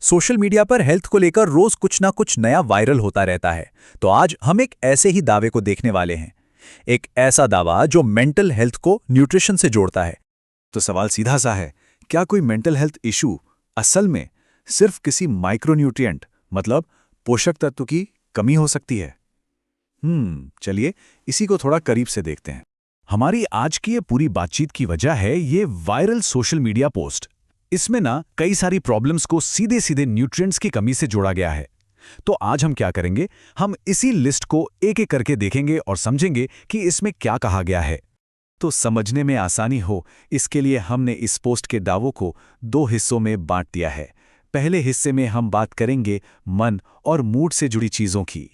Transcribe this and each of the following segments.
Social media पर health को लेकर रोज कुछ ना कुछ नया वायरल होता रहता है। तो आज हम एक ऐसे ही दावे को देखने वाले हैं। एक ऐसा दावा जो मेंटल हेल्थ को न्यूट्रिशन से जोड़ता है। तो सवाल सीधा सा है, क्या कोई मेंटल हेल्थ इशू असल में सिर्फ किसी माइक्रोन्यूट्रिएंट मतलब पोषक तत्व की कमी हो सकती है? चलिए इसी को थोड़ा करीब से देखते हैं। हमारी आज की ये पूरी बातचीत की वजह है ये वायरल सोशल मीडिया पोस्ट। इसमें ना कई सारी प्रॉब्लम्स को सीधे सीधे न्यूट्रिएंट्स की कमी से जोड़ा गया है। तो आज हम क्या करेंगे, हम इसी लिस्ट को एक एक करके देखेंगे और समझेंगे कि इसमें क्या कहा गया है। तो समझने में आसानी हो, इसके लिए हमने इस पोस्ट के दावों को दो हिस्सों में बांट दिया है। पहले हिस्से में हम बात करेंगे मन और मूड से जुड़ी चीजों की।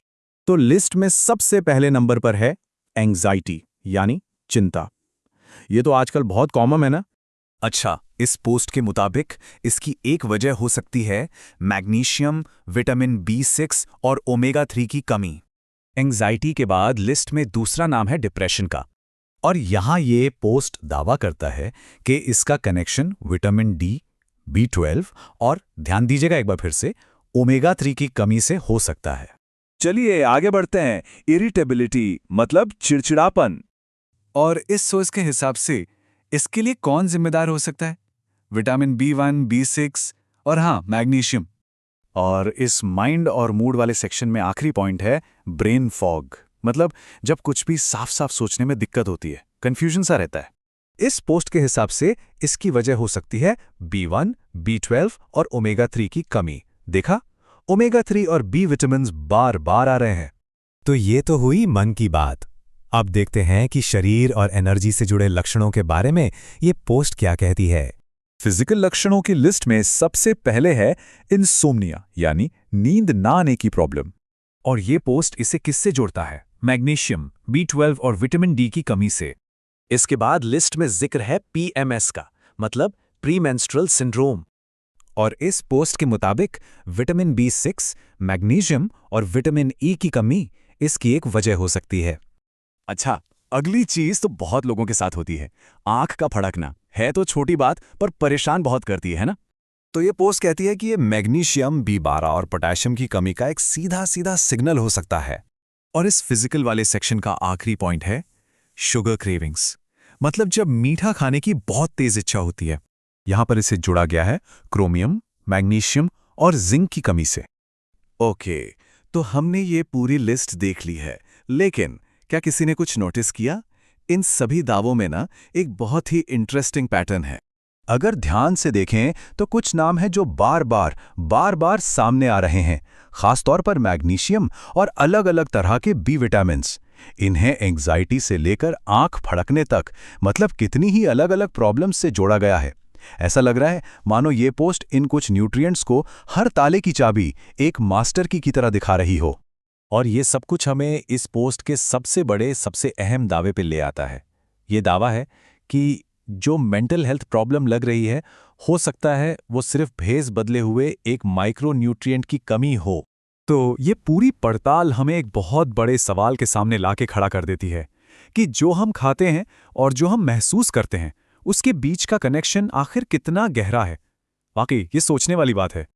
तो लिस्ट में सबसे पहले नंबर पर है एंग्जाइटी यानी चिंता। ये तो आजकल बहुत कॉमन है ना। अच्छा, इस पोस्ट के मुताबिक इसकी एक वजह हो सकती है मैग्नीशियम, विटामिन B6 और ओमेगा 3 की कमी। एंग्जाइटी के बाद लिस्ट में दूसरा नाम है डिप्रेशन का। और यहां ये पोस्ट दावा करता है कि इसका कनेक्शन विटामिन D, B12 और ध्यान दीजिएगा एक बार फिर से, ओमेगा 3 की कमी से हो सकता है। चलिए आगे बढ़ते हैं। इरिटेबिलिटी मतलब चिड़चिड़ापन। और इस सोच के हिसाब से इसके लिए कौन जिम्मेदार हो सकता है? विटामिन B1, B6 और हाँ, मैग्नीशियम। और इस माइंड और मूड वाले सेक्शन में आखिरी पॉइंट है ब्रेन फॉग, मतलब जब कुछ भी साफ साफ सोचने में दिक्कत होती है, कंफ्यूजन सा रहता है। इस पोस्ट के हिसाब से इसकी वजह हो सकती है B1, B12 और ओमेगा 3 की कमी। देखा, ओमेगा 3 और B विटामिन्स बार बार आ रहे हैं। तो ये तो हुई मन की बात। अब देखते हैं कि शरीर और एनर्जी से जुड़े लक्षणों के बारे में ये पोस्ट क्या कहती है। फिजिकल लक्षणों की लिस्ट में सबसे पहले है इंसोम्निया यानी नींद ना आने की प्रॉब्लम। और ये पोस्ट इसे किससे जोड़ता है? मैग्नीशियम, B12 और विटामिन D की कमी से। इसके बाद लिस्ट में जिक्र है PMS का, मतलब प्रीमेंस्ट्रुअल सिंड्रोम। और इस पोस्ट के मुताबिक विटामिन B6, मैग्नीशियम और विटामिन E की कमी इसकी एक वजह हो सकती है। अच्छा, अगली चीज तो बहुत लोगों के साथ होती है, आंख का फड़कना। है तो छोटी बात पर परेशान बहुत करती है ना। तो ये पोस्ट कहती है कि ये मैग्नीशियम, B12 और पोटेशियम की कमी का एक सीधा सीधा सिग्नल हो सकता है। और इस फिजिकल वाले सेक्शन का आखिरी पॉइंट है शुगर क्रेविंग्स, मतलब जब मीठा खाने की बहुत तेज इच्छा होती है। यहां पर इसे जुड़ा गया है क्रोमियम, मैग्नीशियम और जिंक की कमी से। ओके, तो हमने ये पूरी लिस्ट देख ली है, लेकिन क्या किसी ने कुछ नोटिस किया? इन सभी दावों में ना एक बहुत ही इंटरेस्टिंग पैटर्न है। अगर ध्यान से देखें तो कुछ नाम हैं जो बार बार सामने आ रहे हैं, खासतौर पर मैग्नीशियम और अलग अलग तरह के B विटामिन्स। इन्हें एंग्जाइटी से लेकर आंख फड़कने तक, मतलब कितनी ही अलग अलग प्रॉब्लम्स से जोड़ा गया है। ऐसा लग रहा है मानो ये पोस्ट इन कुछ न्यूट्रिएंट्स को हर ताले की चाबी एक मास्टर की तरह दिखा रही हो। और ये सब कुछ हमें इस पोस्ट के सबसे बड़े, सबसे अहम दावे पे ले आता है। ये दावा है कि जो मेंटल हेल्थ प्रॉब्लम लग रही है, हो सकता है वो सिर्फ भेस बदले हुए एक माइक्रो न्यूट्रिएंट की कमी हो। तो ये पूरी पड़ताल हमें एक बहुत बड़े सवाल के सामने लाके खड़ा कर देती है कि जो हम खाते हैं और जो हम महसूस करते हैं, उसके बीच का कनेक्शन आखिर कितना गहरा है। वाकई ये सोचने वाली बात है।